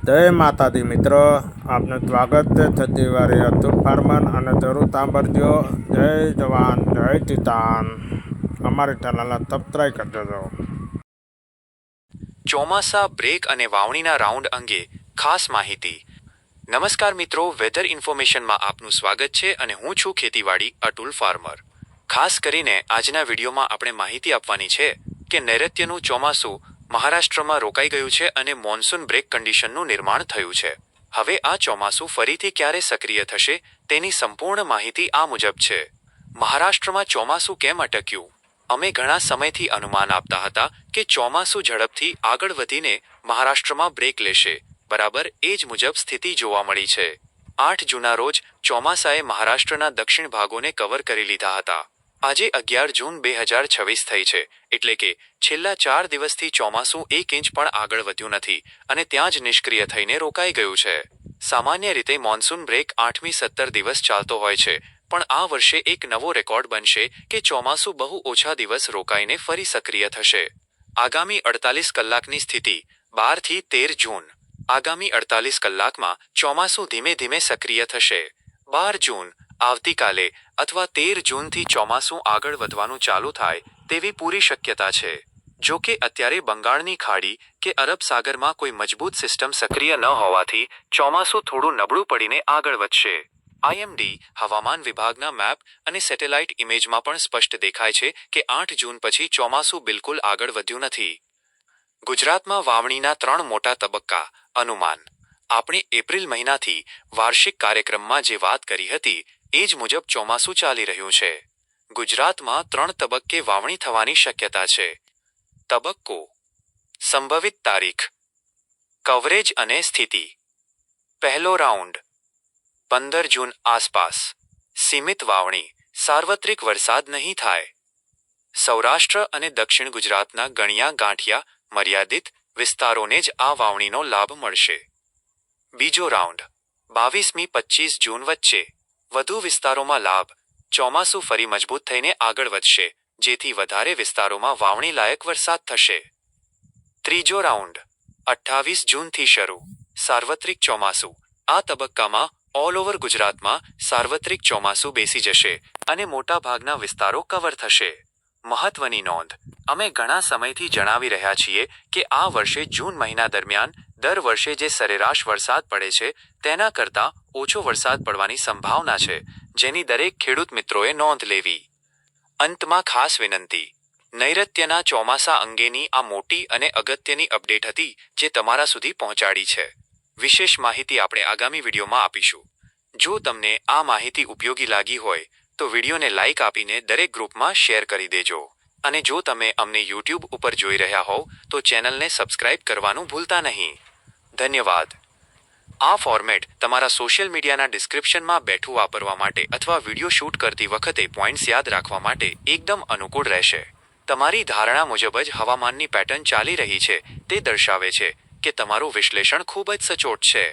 જય માતાજી મિત્રો, આપનું સ્વાગત છે છત્તીવાડી અતુલ ફાર્મર અને જરૂર સાંભળજો. જય જવાન જય કિસાન. અમારી ચેનલને સબસ્ક્રાઈબ કરી દેજો. ચોમાસા બ્રેક અને વાવણીના રાઉન્ડ અંગે ખાસ માહિતી. નમસ્કાર મિત્રો, વેધર ઇન્ફોર્મેશનમાં આપનું સ્વાગત છે અને હું છું ખેતીવાડી અતુલ ફાર્મર. ખાસ કરીને આજના વિડીયોમાં આપણે માહિતી આપવાની છે કે નૈઋત્યનું ચોમાસું મહારાષ્ટ્રમાં રોકાઈ ગયું છે અને મોન્સૂન બ્રેક કન્ડિશનનું નિર્માણ થયું છે. હવે આ ચોમાસું ફરીથી ક્યારે સક્રિય થશે તેની સંપૂર્ણ માહિતી આ મુજબ છે. મહારાષ્ટ્રમાં ચોમાસું કેમ અટક્યું? અમે ઘણા સમયથી અનુમાન આપતા હતા કે ચોમાસું ઝડપથી આગળ વધીને મહારાષ્ટ્રમાં બ્રેક લેશે. બરાબર એ જ મુજબ સ્થિતિ જોવા મળી છે. 8 જૂનના રોજ ચોમાસાએ મહારાષ્ટ્રના દક્ષિણ ભાગોને કવર કરી લીધા હતા. આજે 11 જૂન 2026 થઈ છે, એટલે કે છેલ્લા 4 દિવસથી ચોમાસું 1 ઇંચ પણ આગળ વધ્યું નથી અને ત્યાં જ નિષ્ક્રિય થઈને રોકાઈ ગયું છે. સામાન્ય રીતે મોન્સૂન બ્રેક 8મી 17 દિવસ ચાલતો હોય છે, પણ આ વર્ષે એક નવો રેકોર્ડ બનશે કે ચોમાસું બહુ ઓછા દિવસ રોકાઈને ફરી સક્રિય થશે. આગામી 48 કલાકની સ્થિતિ 12 થી 13 જૂન. આગામી 48 કલાકમાં ચોમાસું ધીમે ધીમે સક્રિય થશે. 12 જૂન આવતીકાલે અથવા 13 જૂનથી ચોમાસું આગળ વધવાનું ચાલુ થાય તેવી પૂરી શક્યતા છે. જો કે અત્યારે બંગાળની ખાડી કે અરબ સાગરમાં કોઈ મજબૂત સિસ્ટમ સક્રિય ન હોવાથી ચોમાસું થોડું નબળું પડીને આગળ વધશે. આઈએમડી હવામાન વિભાગના મેપ અને સેટેલાઇટ ઇમેજમાં પણ સ્પષ્ટ દેખાય છે કે 8 જૂન પછી ચોમાસું બિલકુલ આગળ વધ્યું નથી. ગુજરાતમાં વાવણીના 3 મોટા તબક્કા. અનુમાન. આપણે એપ્રિલ મહિનાથી વાર્ષિક કાર્યક્રમમાં જે વાત કરી હતી એ જ મુજબ ચોમાસું ચાલી રહ્યું છે. ગુજરાતમાં 3 તબક્કે વાવણી થવાની શક્યતા છે. તબક્કો. સંભવિત તારીખ. કવરેજ અને સ્થિતિ. પહેલો રાઉન્ડ 15 જૂન આસપાસ. સીમિત વાવણી. સાર્વત્રિક વરસાદ નહીં થાય. સૌરાષ્ટ્ર અને દક્ષિણ ગુજરાતના ગણ્યા ગાંઠિયા મર્યાદિત વિસ્તારોને જ આ વાવણીનો લાભ મળશે. બીજો રાઉન્ડ 22મી 25 જૂન વચ્ચે. વધુ વિસ્તારોમાં લાભ. ચોમાસું ફરી મજબૂત થઈને આગળ વધશે, જેથી વધારે વિસ્તારોમાં વાવણી લાયક વરસાદ થશે. ત્રીજો રાઉન્ડ 28 જૂનથી શરૂ. સાર્વત્રિક ચોમાસું. આ તબક્કામાં ઓલ ઓવર ગુજરાતમાં સાર્વત્રિક ચોમાસું બેસી જશે અને મોટાભાગના વિસ્તારો કવર થશે. મહત્વની નોંધ. અમે ઘણા સમયથી જણાવી રહ્યા છીએ કે આ વર્ષે જૂન મહિના દરમિયાન દર વર્ષે જે સરેરાશ વરસાદ પડે છે તેના કરતાં ઓછો વરસાદ પડવાની સંભાવના છે, જેની દરેક ખેડૂત મિત્રોએ નોંધ લેવી. અંતમાં ખાસ વિનંતી. નૈઋત્યના ચોમાસા અંગેની આ મોટી અને અગત્યની અપડેટ હતી જે તમારા સુધી પહોંચાડી છે. વિશેષ માહિતી આપણે આગામી વિડીયોમાં આપીશું. જો તમને આ માહિતી ઉપયોગી લાગી હોય તો વિડીયોને લાઇક આપીને દરેક ગ્રુપમાં શેર કરી દેજો. અને જો તમે અમને YouTube ઉપર જોઈ રહ્યા હોવ તો ચેનલને સબસ્ક્રાઇબ કરવાનું ભૂલતા નહીં. ધન્યવાદ. આ ફોર્મેટ તમારા સોશિયલ મીડિયાના ડિસ્ક્રિપ્શનમાં બેઠું વાપરવા માટે અથવા વિડીયો શૂટ કરતી વખતે પોઈન્ટ્સ યાદ રાખવા માટે એકદમ અનુકૂળ રહેશે. તમારી ધારણા મુજબ જ હવામાનની પેટર્ન ચાલી રહી છે તે દર્શાવે છે કે તમારું વિશ્લેષણ ખૂબ જ સચોટ છે.